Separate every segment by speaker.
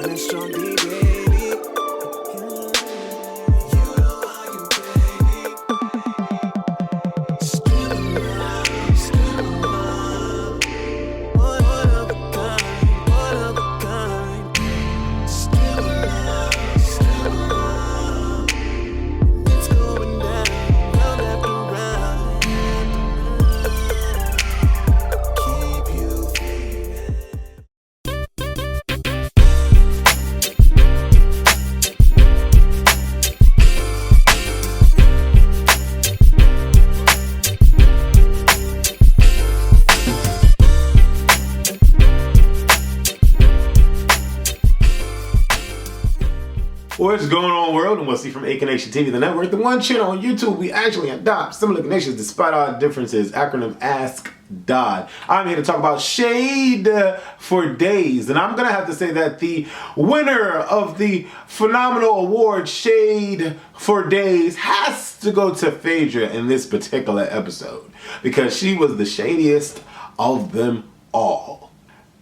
Speaker 1: when it's strong, baby. You know how you baby. Still love, one of a kind, one of a kind. Still love, it's going down, round after round. Keep you feeling.
Speaker 2: What's going on, world? And we'll see from Aconnectiontv, the network, the one channel on YouTube we actually adopt similar connections despite our differences. Acronym ASCDOD. I'm here to talk about shade for days, and I'm gonna have to say that the winner of the phenomenal award, Shade for Days, has to go to Phaedra in this particular episode because she was the shadiest of them all.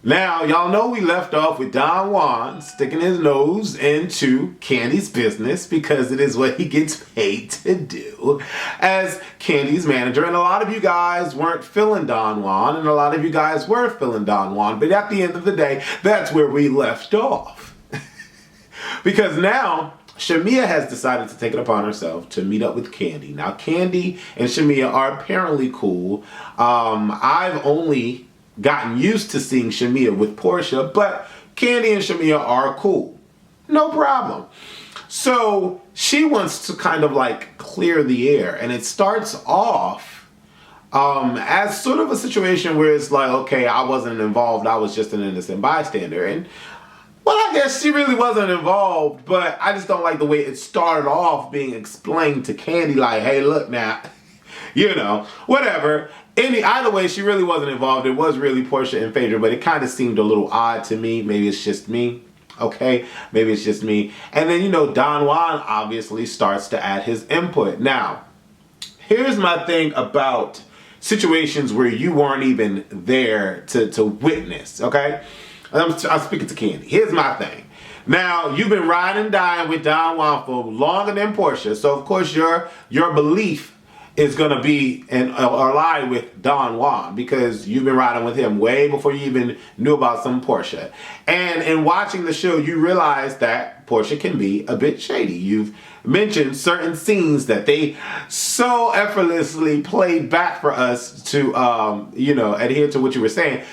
Speaker 2: Now, y'all know we left off with Don Juan sticking his nose into Kandi's business because it is what he gets paid to do as Kandi's manager. And a lot of you guys weren't feeling Don Juan, and a lot of you guys were feeling Don Juan. But at the end of the day, that's where we left off. Because now, Shamea has decided to take it upon herself to meet up with Kandi. Now, Kandi and Shamea are apparently cool. I've only gotten used to seeing Shamea with Porsha, but Kandi and Shamea are cool. No problem. So she wants to kind of like clear the air, and it starts off as sort of a situation where it's like, okay, I wasn't involved, I was just an innocent bystander. And well, I guess she really wasn't involved, but I just don't like the way it started off being explained to Kandi like, hey, look now, you know, whatever. Either way, she really wasn't involved. It was really Porsha and Phaedra, but it kind of seemed a little odd to me. Maybe it's just me. Okay, maybe it's just me. And then, you know, Don Juan obviously starts to add his input. Now, here's my thing about situations where you weren't even there to witness, okay? I'm speaking to Kandi. Here's my thing. Now, you've been riding and dying with Don Juan for longer than Porsha, so of course your belief is going to be ally with Don Juan because you've been riding with him way before you even knew about some Porsha. And in watching the show, you realize that Porsha can be a bit shady. You've mentioned certain scenes that they so effortlessly played back for us to, you know, adhere to what you were saying.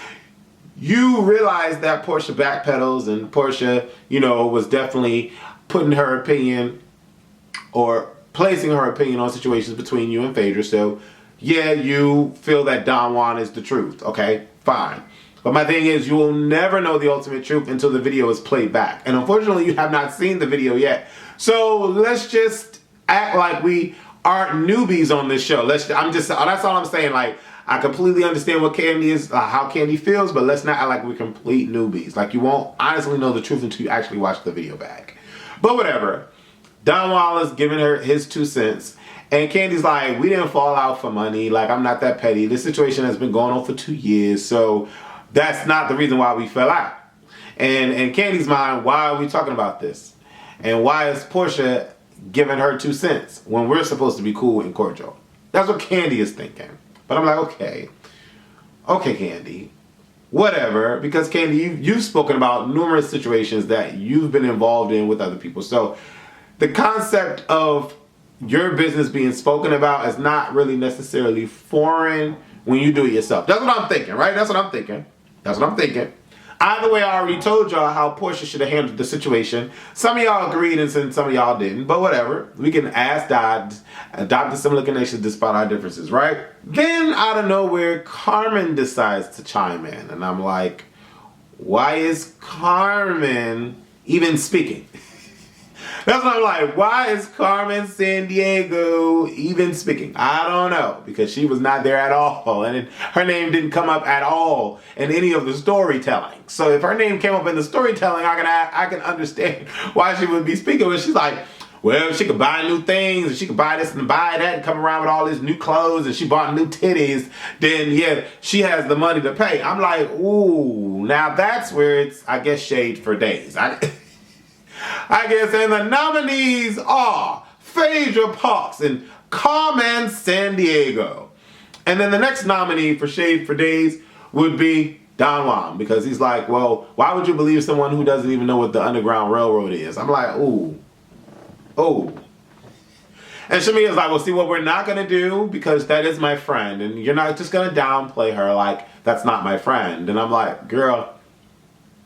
Speaker 2: You realize that Porsha backpedals and Porsha, you know, was definitely putting her opinion or placing her opinion on situations between you and Phaedra. So, yeah, you feel that Don Juan is the truth. Okay, fine. But my thing is, you will never know the ultimate truth until the video is played back. And unfortunately, you have not seen the video yet. So let's just act like we aren't newbies on this show. That's all I'm saying. Like, I completely understand what Kandi is, how Kandi feels, but let's not act like we're complete newbies. Like, you won't honestly know the truth until you actually watch the video back. But whatever. Don Juan is giving her his 2 cents. And Kandi's like, we didn't fall out for money. Like, I'm not that petty. This situation has been going on for 2 years. So that's not the reason why we fell out. And in Kandi's mind, why are we talking about this? And why is Porsha giving her 2 cents when we're supposed to be cool and cordial? That's what Kandi is thinking. But I'm like, okay, Kandi, whatever. Because Kandi, you've spoken about numerous situations that you've been involved in with other people. So the concept of your business being spoken about is not really necessarily foreign when you do it yourself. That's what I'm thinking, right? That's what I'm thinking. Either way, I already told y'all how Porsha should have handled the situation. Some of y'all agreed and some of y'all didn't, but whatever. We can adopt a similar connections despite our differences, right? Then, out of nowhere, Carmen decides to chime in, and I'm like, why is Carmen even speaking? That's what I'm like, why is Carmen Sandiego even speaking? I don't know, because she was not there at all, and her name didn't come up at all in any of the storytelling. So if her name came up in the storytelling, I can understand why she would be speaking, but she's like, well, she could buy new things, and she could buy this and buy that, and come around with all these new clothes, and she bought new titties, then yeah, she has the money to pay. I'm like, ooh, now that's where it's, I guess, shade for days. I guess, and the nominees are Phaedra Parks and Carmen Sandiego. And then the next nominee for shade for days would be Don Juan, because he's like, well, why would you believe someone who doesn't even know what the Underground Railroad is? I'm like, ooh. And Shamia's like, well, see, what we're not going to do, because that is my friend, and you're not just going to downplay her like that's not my friend. And I'm like, girl,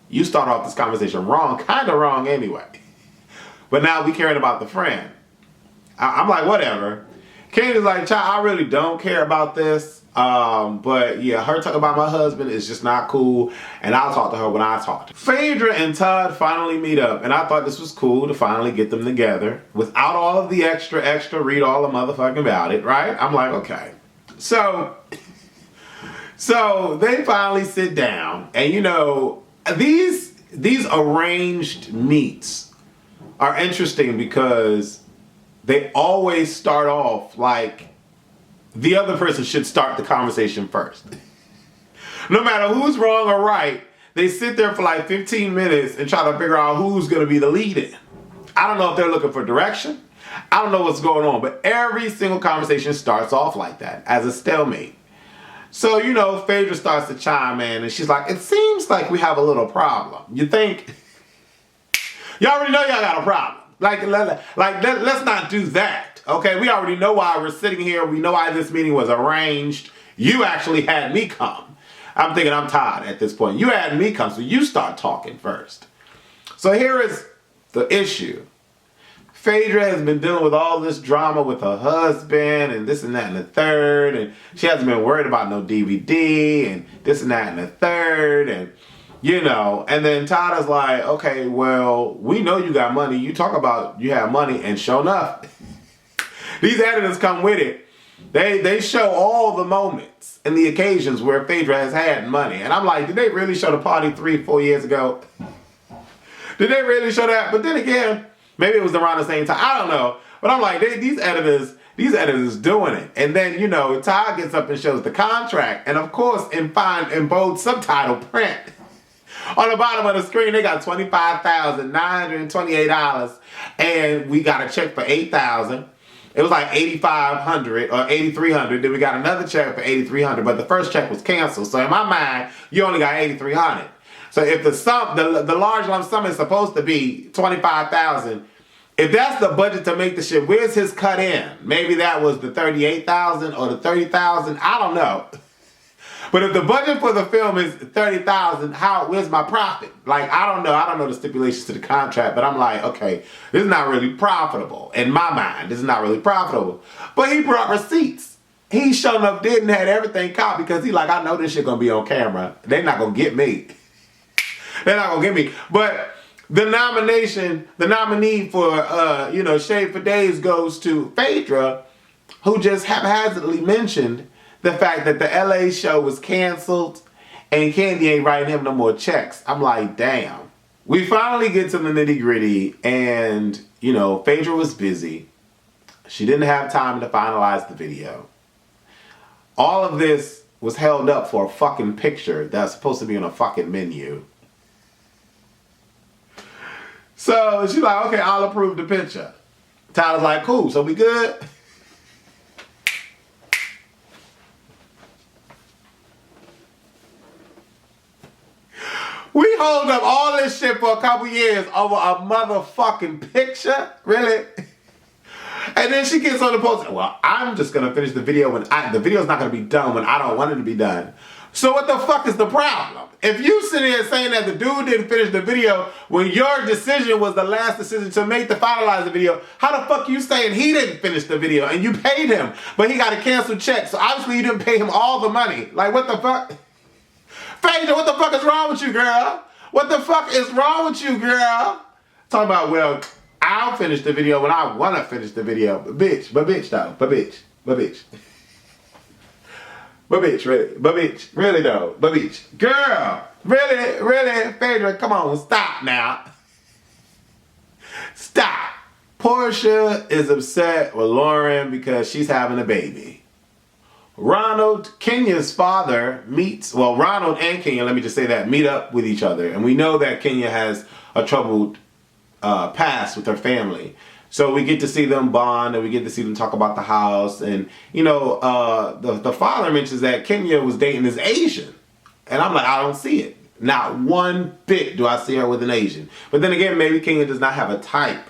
Speaker 2: you start off this conversation wrong, kind of wrong anyway. But now we caring about the friend. I'm like, whatever. Kandi's like, child, I really don't care about this. But yeah, her talking about my husband is just not cool, and I'll talk to her when I talk to her. Phaedra and Todd finally meet up, and I thought this was cool to finally get them together without all of the extra read all the motherfucking about it, right? I'm like, okay. So they finally sit down, and you know, these arranged meets are interesting because they always start off like the other person should start the conversation first. No matter who's wrong or right, they sit there for like 15 minutes and try to figure out who's going to be the lead in. I don't know if they're looking for direction. I don't know what's going on, but every single conversation starts off like that, as a stalemate. So, you know, Phaedra starts to chime in, and she's like, it seems like we have a little problem. You think? Y'all already know y'all got a problem. Let's not do that. Okay, we already know why we're sitting here. We know why this meeting was arranged. You actually had me come. I'm thinking I'm tired at this point. You had me come, so you start talking first. So here is the issue. Phaedra has been dealing with all this drama with her husband and this and that and the third, and she hasn't been worried about no DVD and this and that and the third, and you know, and then Todd is like, okay, well, we know you got money. You talk about you have money, and sure enough, these editors come with it. They show all the moments and the occasions where Phaedra has had money. And I'm like, did they really show the party 3-4 years ago? Did they really show that? But then again, maybe it was around the same time. I don't know. But I'm like, these editors doing it. And then, you know, Todd gets up and shows the contract. And of course, in bold subtitle print, on the bottom of the screen, they got $25,928. And we got a check for $8,000. It was like $8,500 or $8,300. Then we got another check for $8,300, but the first check was canceled. So in my mind, you only got $8,300. So if the large lump sum is supposed to be $25,000, if that's the budget to make the shit, where's his cut in? Maybe that was the $38,000 or the $30,000. I don't know. But if the budget for the film is $30,000, where's my profit? Like, I don't know. I don't know the stipulations to the contract, but I'm like, okay, this is not really profitable. In my mind, this is not really profitable. But he brought receipts. He sure enough didn't have everything caught because he like, I know this shit gonna be on camera. They're not gonna get me. They're not gonna get me. But the nominee for, you know, Shade for Days goes to Phaedra, who just haphazardly mentioned the fact that the LA show was canceled and Kandi ain't writing him no more checks. I'm like, damn. We finally get to the nitty gritty, and, you know, Phaedra was busy. She didn't have time to finalize the video. All of this was held up for a fucking picture that's supposed to be on a fucking menu. So she's like, okay, I'll approve the picture. Tyler's like, cool, so we good? We hold up all this shit for a couple years over a motherfucking picture? Really? And then she gets on the post, well, I'm just going to finish the video when the video's not going to be done when I don't want it to be done. So what the fuck is the problem? If you sit here saying that the dude didn't finish the video when your decision was the last decision to make to finalize the video, how the fuck you saying he didn't finish the video and you paid him, but he got a canceled check, so obviously you didn't pay him all the money. Like, what the fuck? Phaedra, what the fuck is wrong with you, girl? What the fuck is wrong with you, girl? Talking about, well, I'll finish the video when I want to finish the video. But bitch, really, though, girl, really, Phaedra, come on, stop now. Stop. Porsha is upset with Lauren because she's having a baby. Ronald, Kenya's father, Ronald and Kenya, let me just say that, meet up with each other. And we know that Kenya has a troubled past with her family. So we get to see them bond and we get to see them talk about the house. And, you know, the father mentions that Kenya was dating this Asian. And I'm like, I don't see it. Not one bit do I see her with an Asian. But then again, maybe Kenya does not have a type.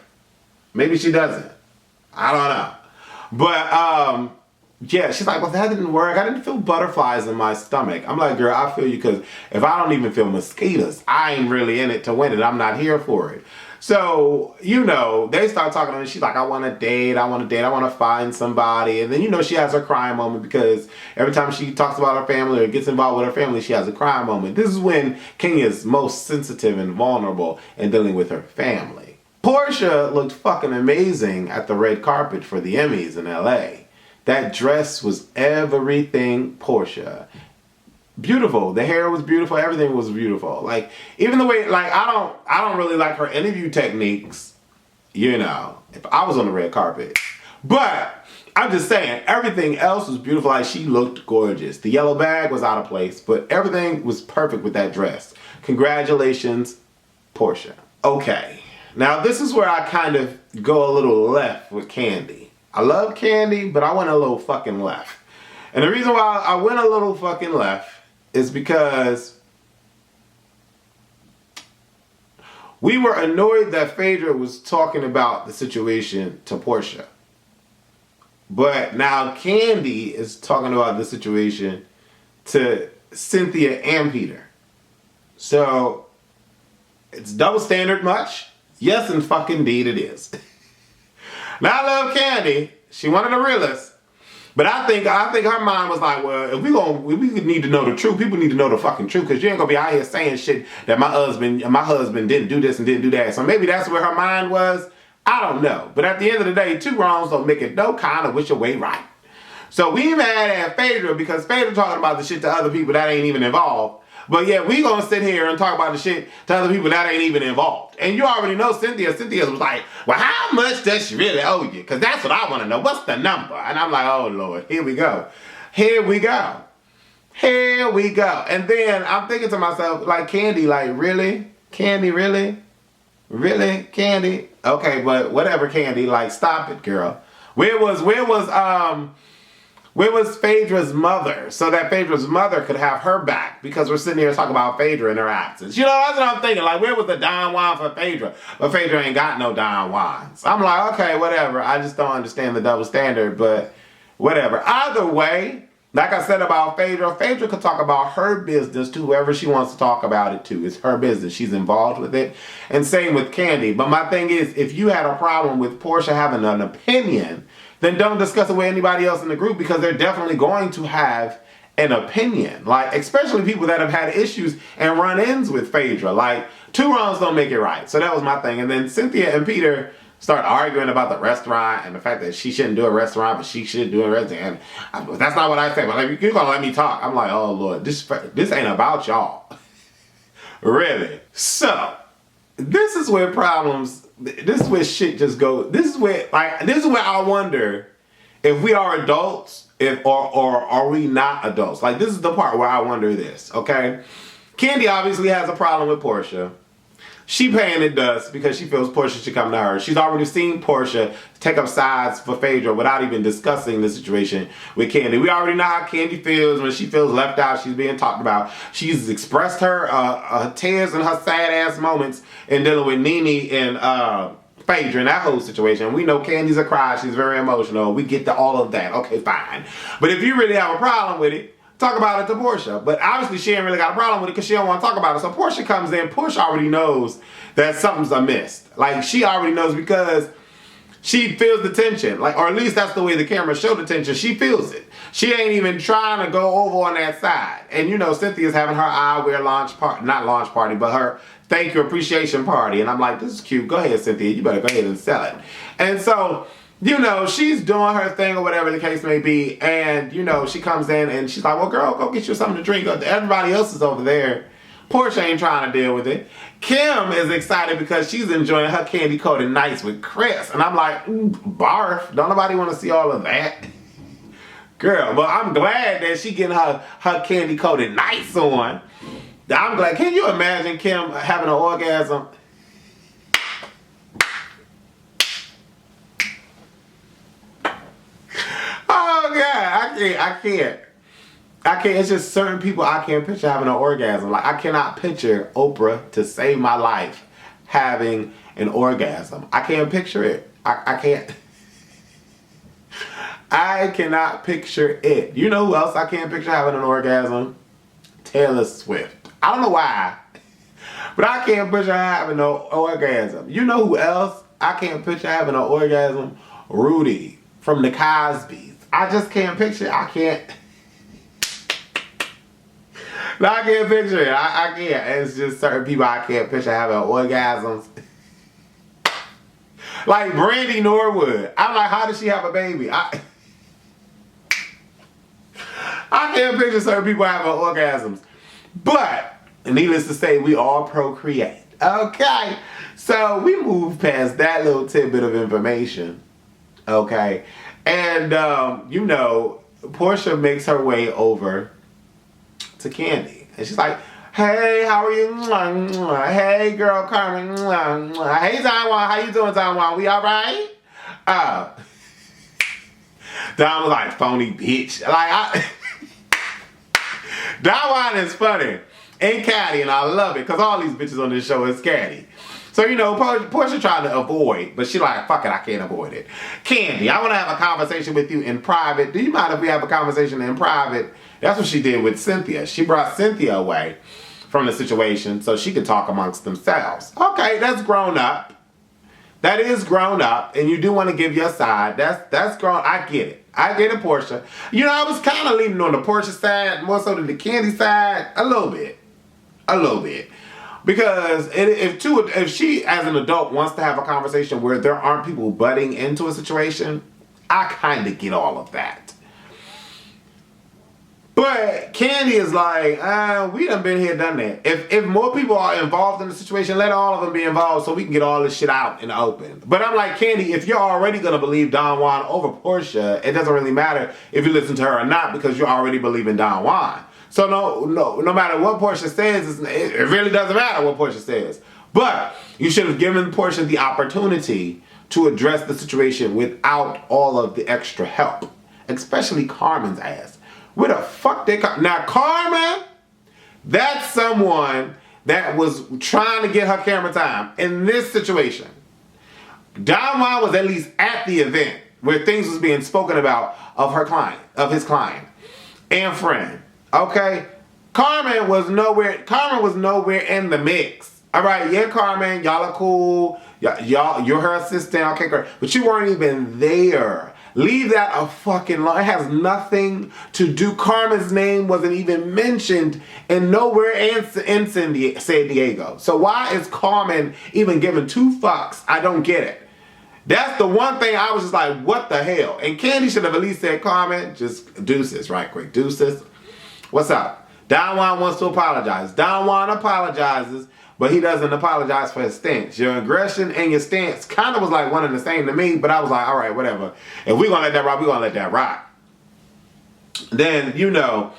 Speaker 2: Maybe she doesn't. I don't know. But, yeah, she's like, well, that didn't work. I didn't feel butterflies in my stomach. I'm like, girl, I feel you because if I don't even feel mosquitoes, I ain't really in it to win it. I'm not here for it. So, you know, they start talking to her and she's like, I want to date, I want to find somebody. And then, you know, she has her crying moment because every time she talks about her family or gets involved with her family, she has a crying moment. This is when Kenya's most sensitive and vulnerable in dealing with her family. Porsha looked fucking amazing at the red carpet for the Emmys in LA. That dress was everything Porsha. Beautiful. The hair was beautiful. Everything was beautiful. Like, even the way, like, I don't really like her interview techniques, you know, if I was on the red carpet. But I'm just saying, everything else was beautiful. Like, she looked gorgeous. The yellow bag was out of place, but everything was perfect with that dress. Congratulations, Porsha. Okay. Now, this is where I kind of go a little left with Kandi. I love Kandi, but I went a little fucking left. And the reason why I went a little fucking left is because we were annoyed that Phaedra was talking about the situation to Porsha. But now Kandi is talking about the situation to Cynthia and Peter. So, it's double standard much? Yes, and fucking indeed it is. Now I love Kandi. She wanted a realist. But I think her mind was like, well, if we need to know the truth, people need to know the fucking truth, because you ain't gonna be out here saying shit that my husband didn't do this and didn't do that. So maybe that's where her mind was. I don't know. But at the end of the day, two wrongs don't make it no kind of which your way right. So we mad at Phaedra because Phaedra talking about the shit to other people that ain't even involved. But yeah, we gonna sit here and talk about the shit to other people that ain't even involved. And you already know Cynthia. Cynthia was like, well, how much does she really owe you? Because that's what I want to know. What's the number? And I'm like, oh, Lord, here we go. Here we go. Here we go. And then I'm thinking to myself, like, Kandi, like, really? Kandi, really? Really, Kandi? Okay, but whatever, Kandi, like, stop it, girl. Where was Phaedra's mother so that Phaedra's mother could have her back? Because we're sitting here talking about Phaedra in her absence. You know, that's what I'm thinking. Like, where was the Don Juan for Phaedra? But Phaedra ain't got no Don Juans. I'm like, okay, whatever. I just don't understand the double standard, but whatever. Either way, like I said about Phaedra, Phaedra could talk about her business to whoever she wants to talk about it to. It's her business. She's involved with it. And same with Kandi. But my thing is, if you had a problem with Porsha having an opinion, then don't discuss it with anybody else in the group, because they're definitely going to have an opinion. Like, especially people that have had issues and run-ins with Phaedra. Like, two wrongs don't make it right. So that was my thing. And then Cynthia and Peter start arguing about the restaurant and the fact that she shouldn't do a restaurant, but she should do a restaurant. And that's not what I say. But like, you're gonna let me talk. I'm like, oh Lord, this ain't about y'all. Really. So, this is where problems, this is where shit just goes. This is where I wonder if we are adults, or are we not adults? Like, this is the part where I wonder this, okay? Kandi obviously has a problem with Porsha. She paying it dust because she feels Porsha should come to her. She's already seen Porsha take up sides for Phaedra without even discussing the situation with Kandi. We already know how Kandi feels when she feels left out. She's being talked about. She's expressed her tears and her sad ass moments in dealing with Nene and Phaedra in that whole situation. We know Candy's a cry. She's very emotional. We get to all of that. Okay, fine. But if you really have a problem with it, talk about it to Porsha. But obviously she ain't really got a problem with it because she don't want to talk about it. So Porsha comes in. Porsha already knows that something's amiss. Like, she already knows because she feels the tension. Like, or at least that's the way the camera showed the tension. She feels it. She ain't even trying to go over on that side. And you know, Cynthia's having her eyewear launch party. Not launch party, but her thank you appreciation party. And I'm like, this is cute. Go ahead, Cynthia. You better go ahead and sell it. And so, you know, she's doing her thing or whatever the case may be. And, you know, she comes in and she's like, well, girl, go get you something to drink. Everybody else is over there Porsha ain't trying to deal with it. Kim is excited because she's enjoying her candy-coated nights with Chris. And I'm like, barf. Don't nobody want to see all of that. Girl, but I'm glad that she getting her candy-coated nights on. I'm glad. Can you imagine Kim having an orgasm? Oh, God. I can't. It's just certain people I can't picture having an orgasm. Like, I cannot picture Oprah, to save my life, having an orgasm. I can't picture it. I can't. I cannot picture it. You know who else I can't picture having an orgasm? Taylor Swift. I don't know why, but I can't picture having no orgasm. You know who else I can't picture having an orgasm? Rudy from the Cosbys. I just can't picture it. I can't picture it. I can't. It's just certain people I can't picture having orgasms. Like Brandy Norwood. I'm like, how does she have a baby? I can't picture certain people having orgasms. But, needless to say, we all procreate. Okay? So, we move past that little tidbit of information. Okay? And, you know, Porsha makes her way over to Kandi. And she's like, hey, how are you? Hey, girl, Carmen. Hey, Taiwan. How you doing, Taiwan? We all right? Don was like, phony bitch. Like, Taiwan is funny and catty, and I love it, because all these bitches on this show is catty. So, you know, Porsha tried to avoid, but she like, fuck it, I can't avoid it. Kandi, I want to have a conversation with you in private. Do you mind if we have a conversation in private? That's what she did with Cynthia. She brought Cynthia away from the situation so she could talk amongst themselves. Okay, that's grown up. That is grown up, and you do want to give your side. That's grown. I get it. I get it, Porsha. You know, I was kind of leaning on the Porsha side more so than the Kandi side. A little bit. Because if she, as an adult, wants to have a conversation where there aren't people butting into a situation, I kind of get all of that. But Kandi is like, we done been here, done that. If more people are involved in the situation, let all of them be involved so we can get all this shit out in the open. But I'm like, Kandi, if you're already going to believe Don Juan over Porsha, it doesn't really matter if you listen to her or not, because you already believe in Don Juan. So no matter what Porsha says, it really doesn't matter what Porsha says. But you should have given Porsha the opportunity to address the situation without all of the extra help, especially Carmen's ass. Where the fuck they come? Now, Carmen, that's someone that was trying to get her camera time in this situation. Don Juan was at least at the event where things was being spoken about of his client and friend. Okay? Carmen was nowhere in the mix. All right, yeah, Carmen, y'all are cool. You're her assistant. Okay, great. But you weren't even there. Leave that a fucking lie. It has nothing to do. Carmen's name wasn't even mentioned and nowhere in San Diego. So why is Carmen even giving two fucks? I don't get it. That's the one thing I was just like, what the hell? And Kandi should have at least said, Carmen, just deuces right quick. Deuces. What's up? Don Juan wants to apologize. Don Juan apologizes, but he doesn't apologize for his stance. Your aggression and your stance kind of was like one and the same to me, but I was like, all right, whatever. If we're going to let that rock, we're going to let that rock. Then, you know,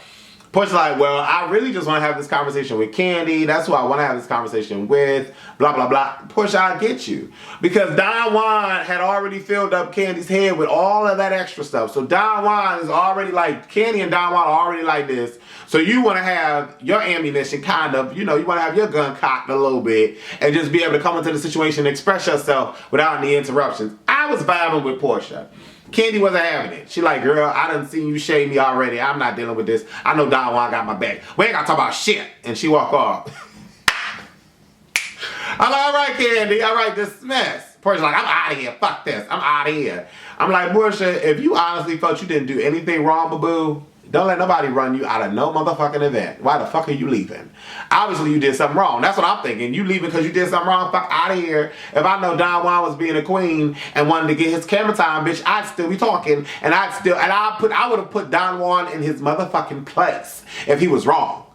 Speaker 2: Porsha's like, well, I really just want to have this conversation with Kandi. That's who I want to have this conversation with. Blah, blah, blah. Porsha, I get you. Because Don Juan had already filled up Candy's head with all of that extra stuff. So Don Juan is already like, Kandi and Don Juan are already like this. So you want to have your ammunition kind of, you know, you want to have your gun cocked a little bit and just be able to come into the situation and express yourself without any interruptions. I was vibing with Porsha. Kandi wasn't having it. She like, girl, I done seen you shade me already. I'm not dealing with this. I know Don Juan got my back. We ain't got to talk about shit. And she walk off. I'm like, all right, Kandi. All right, dismiss. Porsha's like, I'm out of here. Fuck this. I'm out of here. I'm like, Porsha, if you honestly felt you didn't do anything wrong, boo-boo, don't let nobody run you out of no motherfucking event. Why the fuck are you leaving? Obviously, you did something wrong. That's what I'm thinking. You leaving because you did something wrong? Fuck out of here. If I know Don Juan was being a queen and wanted to get his camera time, bitch, I'd still be talking. And I would have put Don Juan in his motherfucking place if he was wrong.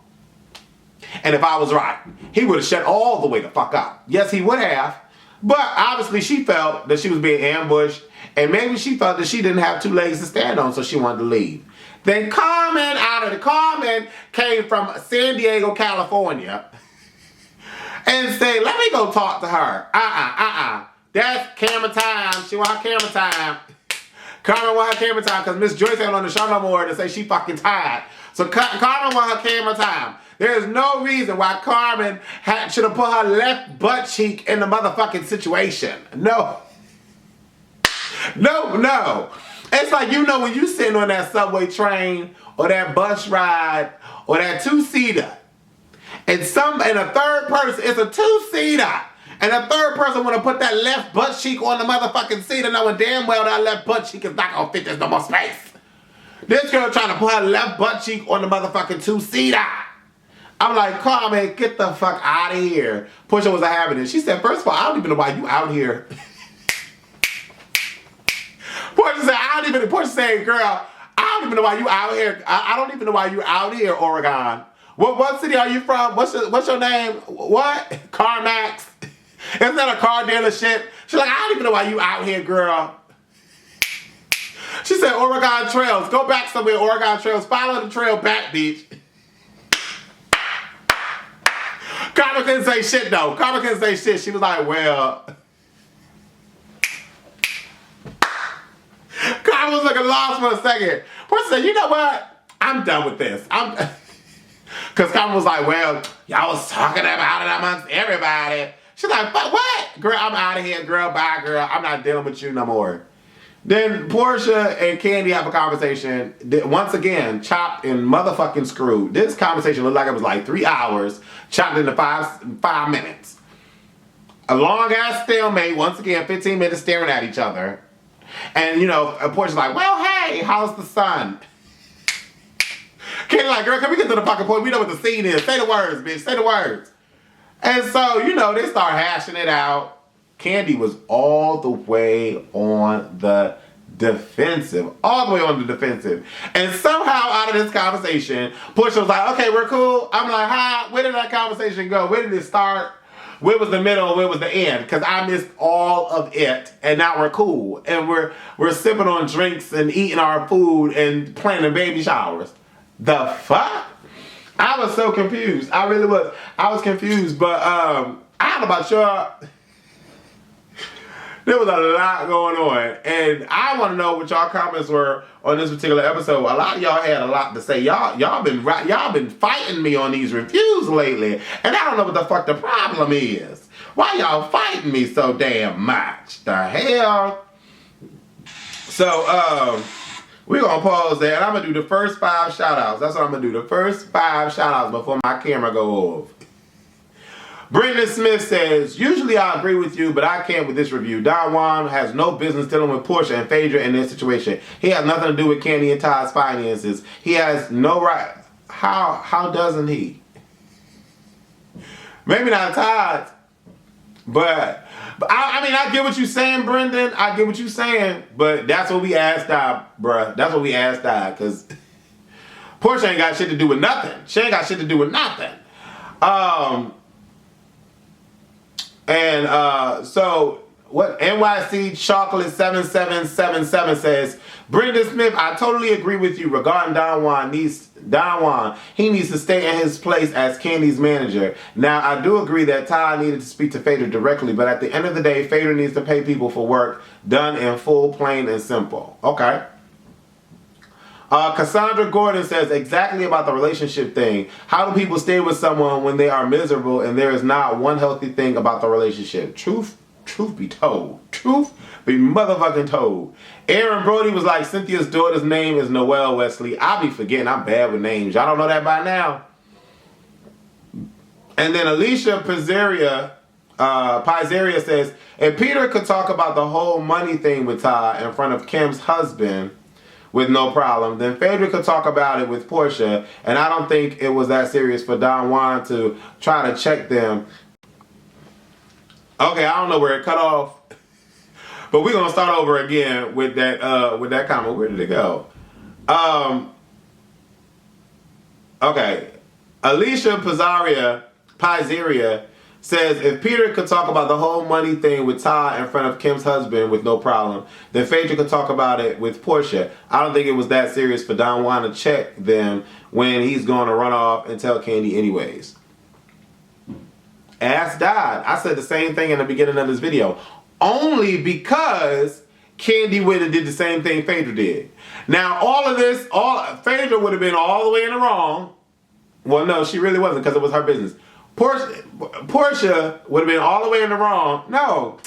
Speaker 2: And if I was right, he would have shut all the way the fuck up. Yes, he would have. But obviously she felt that she was being ambushed, and maybe she felt that she didn't have 2 legs to stand on, so she wanted to leave. Then Carmen came from San Diego, California, and said, let me go talk to her. That's camera time. She want her camera time. Carmen want her camera time because Miss Joyce ain't on the show no more to say she fucking tired. So Carmen want her camera time. There's no reason why Carmen should have put her left butt cheek in the motherfucking situation. No. It's like, you know, when you sitting on that subway train or that bus ride or that 2-seater, and a third person, it's a 2-seater, and a third person want to put that left butt cheek on the motherfucking seat, and knowing damn well that left butt cheek is not gonna fit, there's no more space. This girl trying to put her left butt cheek on the motherfucking 2-seater. I'm like, Carmen, get the fuck out of here. Porsha was having it. She said, first of all, I don't even know why you out here. Porsha said, girl, I don't even know why you out here. I don't even know why you out here, Oregon. What city are you from? What's your name? What? CarMax? Isn't that a car dealership? She's like, I don't even know why you out here, girl. She said, Oregon Trails. Go back somewhere, Oregon Trails. Follow the trail back, bitch. Carmen couldn't say shit, though. Carmen couldn't say shit. She was like, well. Carmen was looking lost for a second. Porsha said, you know what? I'm done with this. Because Carmen was like, well, y'all was talking about it amongst everybody. She's like, but what? Girl, I'm out of here, girl. Bye, girl. I'm not dealing with you no more. Then Porsha and Kandi have a conversation, once again, chopped and motherfucking screwed. This conversation looked like it was like 3 hours, chopped into five minutes. A long ass stalemate, once again, 15 minutes staring at each other. And, you know, Porsha's like, well, hey, how's the sun? Kandi like, girl, can we get to the fucking point? We know what the scene is. Say the words, bitch. Say the words. And so, you know, they start hashing it out. Kandi was all the way on the defensive. All the way on the defensive. And somehow out of this conversation, Porsha was like, okay, we're cool. I'm like, hi, where did that conversation go? Where did it start? Where was the middle and where was the end? Because I missed all of it. And now we're cool. And we're sipping on drinks and eating our food and planning baby showers. The fuck? I was so confused. I really was. I was confused. But I don't know about y'all. There was a lot going on, and I want to know what y'all comments were on this particular episode. A lot of y'all had a lot to say. Y'all been fighting me on these reviews lately, and I don't know what the fuck the problem is. Why y'all fighting me so damn much? The hell? So we're gonna pause there, and I'm gonna do the first 5 shout-outs. That's what I'm gonna do. The first 5 shout-outs before my camera go off. Brendan Smith says, usually I agree with you, but I can't with this review. Don Juan has no business dealing with Porsha and Phaedra in this situation. He has nothing to do with Kandi and Todd's finances. He has no right. How doesn't he? Maybe not Todd's, but I mean, I get what you're saying, Brendan. I get what you're saying, but that's what we asked bruh. That's what we asked because Porsha ain't got shit to do with nothing. She ain't got shit to do with nothing. So what NYC Chocolate 7777 says, Brendan Smith, I totally agree with you regarding Don Juan. He needs to stay in his place as Kandi's manager. Now, I do agree that Todd needed to speak to Phaedra directly, but at the end of the day, Phaedra needs to pay people for work done in full, plain, and simple. Okay. Cassandra Gordon says exactly about the relationship thing. How do people stay with someone when they are miserable and there is not one healthy thing about the relationship? Truth be told. Truth be motherfucking told. Aaron Brody was like, Cynthia's daughter's name is Noelle Wesley. I be forgetting. I'm bad with names. Y'all don't know that by now? And then Alicia Pizzeria says, if Peter could talk about the whole money thing with Todd in front of Kim's husband with no problem, then Phaedra could talk about it with Porsha, and I don't think it was that serious for Don Juan to try to check them. Okay, I don't know where it cut off, but we're gonna start over again with that comment. Where did it go? Okay. Alicia Pizzeria says, if Peter could talk about the whole money thing with Todd in front of Kim's husband with no problem, then Phaedra could talk about it with Porsha. I don't think it was that serious for Don Juan to check them when he's going to run off and tell Kandi anyways. ASCDOD. I said the same thing in the beginning of this video. Only because Kandi went and did the same thing Phaedra did. Now, all of this, Phaedra would have been all the way in the wrong. Well, no, she really wasn't, because it was her business. Porsha would have been all the way in the wrong. No.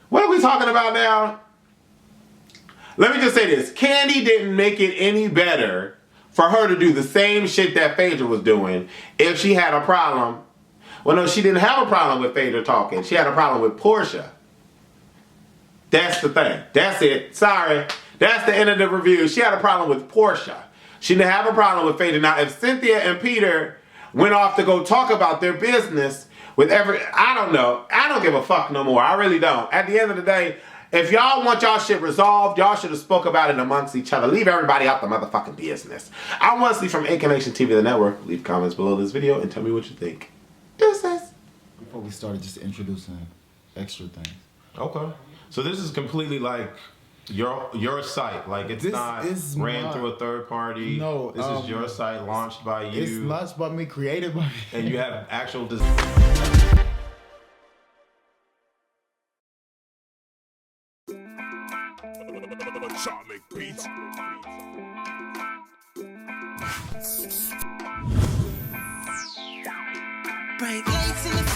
Speaker 2: What are we talking about now? Let me just say this. Kandi didn't make it any better for her to do the same shit that Phaedra was doing if she had a problem. Well, no, she didn't have a problem with Phaedra talking. She had a problem with Porsha. That's the thing. That's it. Sorry. That's the end of the review. She had a problem with Porsha. She didn't have a problem with Phaedra. Now, if Cynthia and Peter went off to go talk about their business with I don't know. I don't give a fuck no more. I really don't. At the end of the day, if y'all want y'all shit resolved, y'all should have spoke about it amongst each other. Leave everybody out the motherfucking business. I'm Wesley from Aconnectiontv, the network. Leave comments below this video and tell me what you think. Deuces.
Speaker 3: Before we started, just introducing extra things.
Speaker 2: Okay. So this is completely like your site. Like it's not ran through a third party.
Speaker 3: No.
Speaker 2: This is your site launched by you.
Speaker 3: It's launched by me, created by me.
Speaker 2: And you have actual
Speaker 1: Beats. Bright lights in the